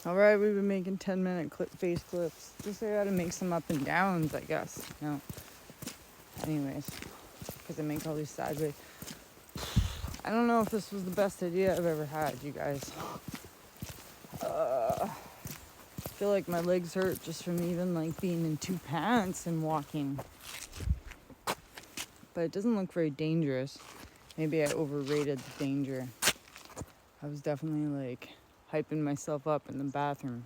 Alright, we've been making 10-minute face clips. Just I gotta make some up and downs, I guess. No. Anyways, because I make all these sideways. I don't know if this was the best idea I've ever had, you guys. I feel like my legs hurt just from even like being in 2 pants and walking. But it doesn't look very dangerous. Maybe I overrated the danger. I was definitely like hyping myself up in the bathroom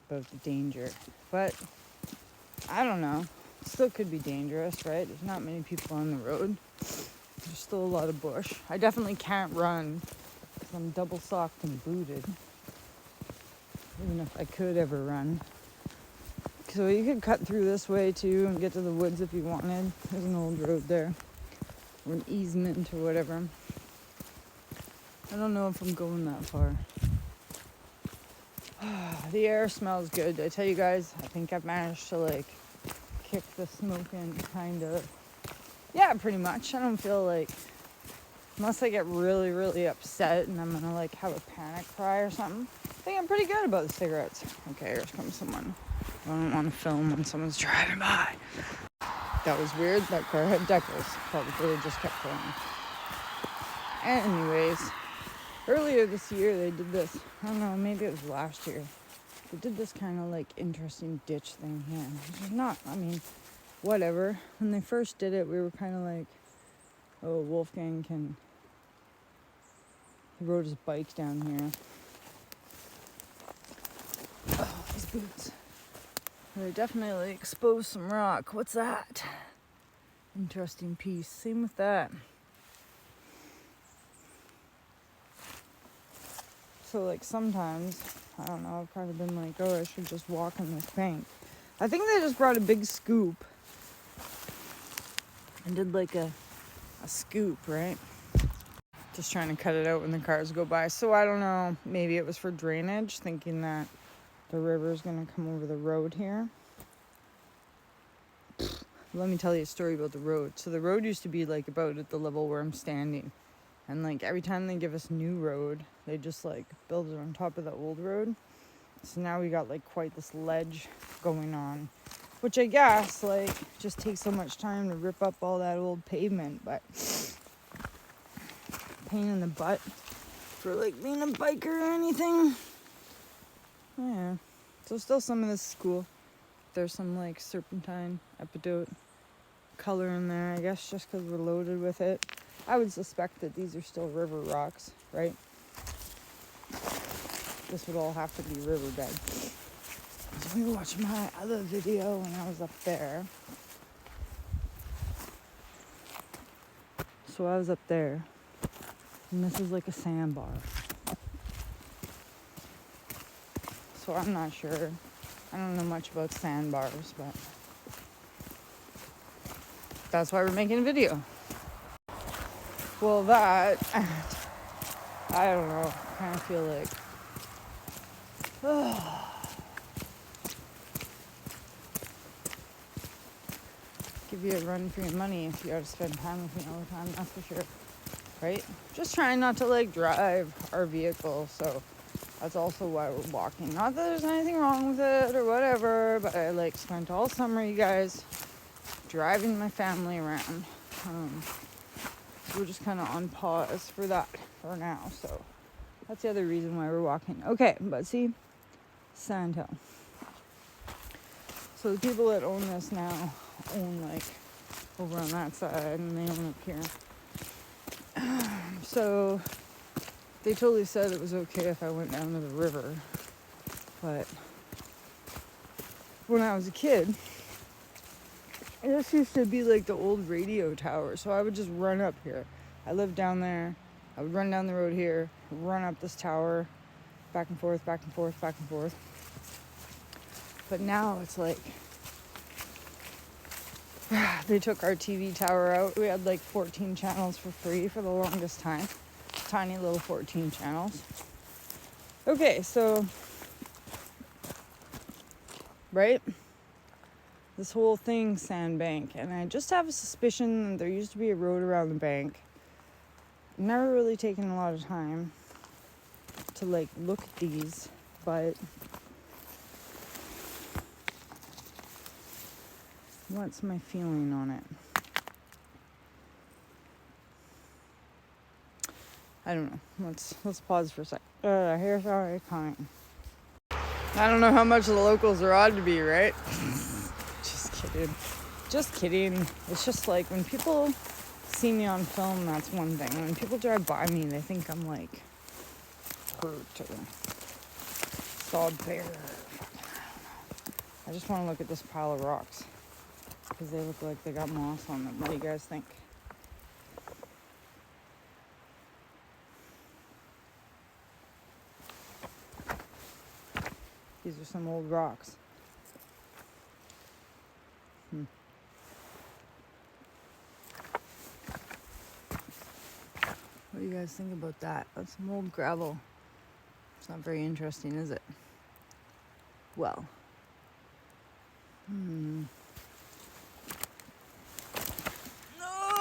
about the danger. But I don't know. It still could be dangerous, right? There's not many people on the road. There's still a lot of bush. I definitely can't run because I'm double socked and booted. Even if I could ever run. So you could cut through this way too and get to the woods if you wanted. There's an old road there. Or an easement or whatever. I don't know if I'm going that far. The air smells good. I tell you guys, I think I've managed to like kick the smoke in kind of. Yeah, pretty much. I don't feel like, unless I get really, really upset and I'm gonna like have a panic cry or something, I think I'm pretty good about the cigarettes. Okay, here comes someone. I don't want to film when someone's driving by. That was weird. That car had decals. Probably just kept going. Anyways, earlier this year they did this. I don't know, maybe it was last year. They did this kind of like interesting ditch thing here. Which is not, I mean, whatever. When they first did it, we were kind of like, oh, Wolfgang he rode his bike down here. Oh, these boots. They definitely exposed some rock. What's that? Interesting piece. Same with that. So like sometimes, I don't know, I've kind of been like, oh, I should just walk on this bank. I think they just brought a big scoop and did like a scoop, right? Just trying to cut it out when the cars go by. So I don't know, maybe it was for drainage, thinking that the river's gonna come over the road here. Let me tell you a story about the road. So the road used to be like about at the level where I'm standing. And like every time they give us new road, they just like build it on top of the old road. So now we got like quite this ledge going on, which I guess like just takes so much time to rip up all that old pavement, but pain in the butt for like being a biker or anything. Yeah. So still some of this is cool. There's some like serpentine epidote color in there, I guess, just because we're loaded with it. I would suspect that these are still river rocks, right? This would all have to be riverbed. So let me watch my other video when I was up there. So I was up there, and this is like a sandbar. So I'm not sure. I don't know much about sandbars, but that's why we're making a video. Well, that, I don't know, I kind of feel like, give you a run for your money if you have to spend time with me all the time, that's for sure, right? Just trying not to like drive our vehicle, so that's also why we're walking. Not that there's anything wrong with it or whatever, but I like spent all summer, you guys, driving my family around. So we're just kind of on pause for that for now. So that's the other reason why we're walking. Okay, but see, Sandhill. So the people that own this now own like over on that side, and they own up here. So they totally said it was okay if I went down to the river, but when I was a kid, this used to be like the old radio tower, so I would just run up here. I lived down there. I would run down the road here, run up this tower, back and forth, back and forth, back and forth. But now it's like, they took our TV tower out. We had like 14 channels for free for the longest time. Tiny little 14 channels. Okay, so, right? This whole thing, sandbank, and I just have a suspicion that there used to be a road around the bank. Never really taken a lot of time to like look at these but what's my feeling on it? I don't know. Let's pause for a sec. Here's our kind. I don't know how much the locals are odd to be, right? Just kidding. Just kidding. It's just like when people see me on film, that's one thing. When people drive by me, they think I'm like hurt or saw a bear. I just want to look at this pile of rocks because they look like they got moss on them. What do you guys think? These are some old rocks. What do you guys think about that? That's some old gravel. It's not very interesting, is it? Well.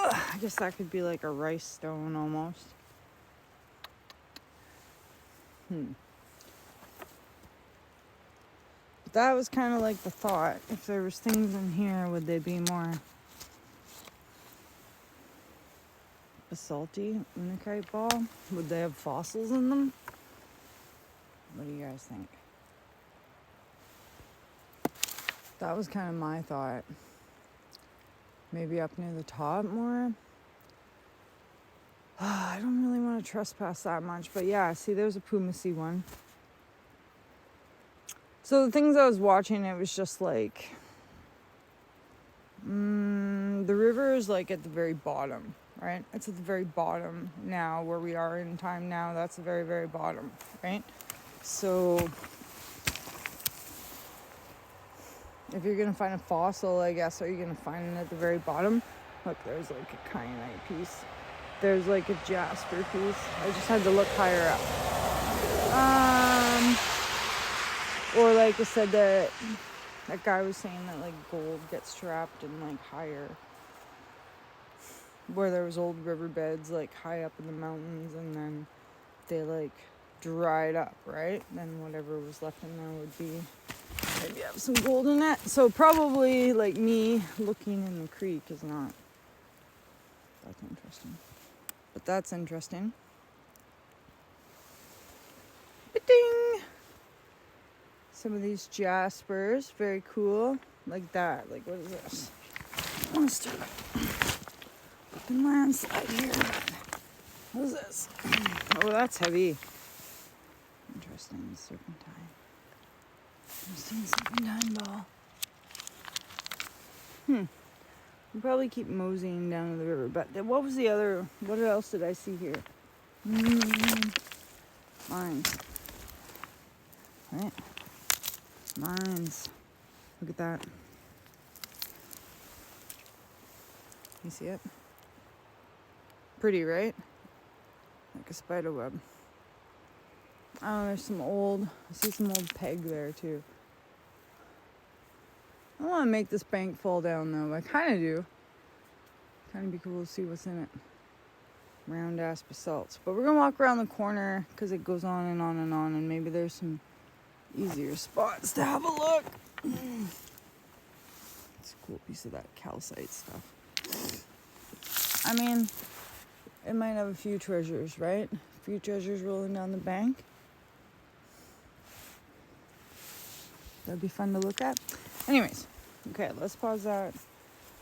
I guess that could be like a rice stone almost. But that was kind of like the thought. If there was things in here, would they be more basalty unakite ball? Would they have fossils in them? What do you guys think? That was kind of my thought. Maybe up near the top more. I don't really want to trespass that much, but yeah, see, there's a pumacy one. So the things I was watching, it was just like, the river is like at the very bottom, right? It's at the very bottom now, where we are in time now. That's the very, very bottom, right? So if you're going to find a fossil, I guess, are you going to find it at the very bottom? Look, there's like a kyanite piece. There's like a jasper piece. I just had to look higher up. Or like I said, that guy was saying that like gold gets trapped in like higher, where there was old riverbeds like high up in the mountains, and then they like dried up, right? Then whatever was left in there would be maybe have some gold in it. So probably like me looking in the creek is not. That's interesting. But that's interesting. Ding! Some of these jaspers, very cool. Like that. Like, what is this? Let's do a fucking landslide here. What is this? Oh, that's heavy. Interesting. Serpentine. Interesting serpentine ball. We'll probably keep moseying down to the river. But what was the other? What else did I see here? Mines. Right? Mines. Look at that. You see it? Pretty, right? Like a spider web. Oh, there's some old, I see some old peg there too. I don't want to make this bank fall down though. I kind of do. Kind of be cool to see what's in it. Round ass basalts. But we're going to walk around the corner because it goes on and on and on, and maybe there's some easier spots to have a look. It's a cool piece of that calcite stuff. I mean, it might have a few treasures, right? A few treasures rolling down the bank. That'd be fun to look at. Anyways, okay, let's pause that.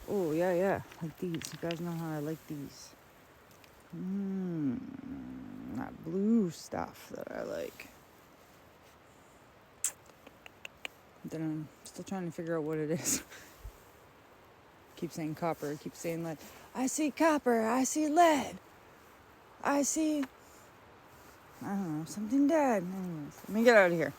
Oh, yeah. Like these. You guys know how I like these. That blue stuff that I like. Then I'm still trying to figure out what it is. Keep saying copper, keep saying lead. I see copper, I see lead. I see, I don't know, something dead. Anyways, let me get out of here.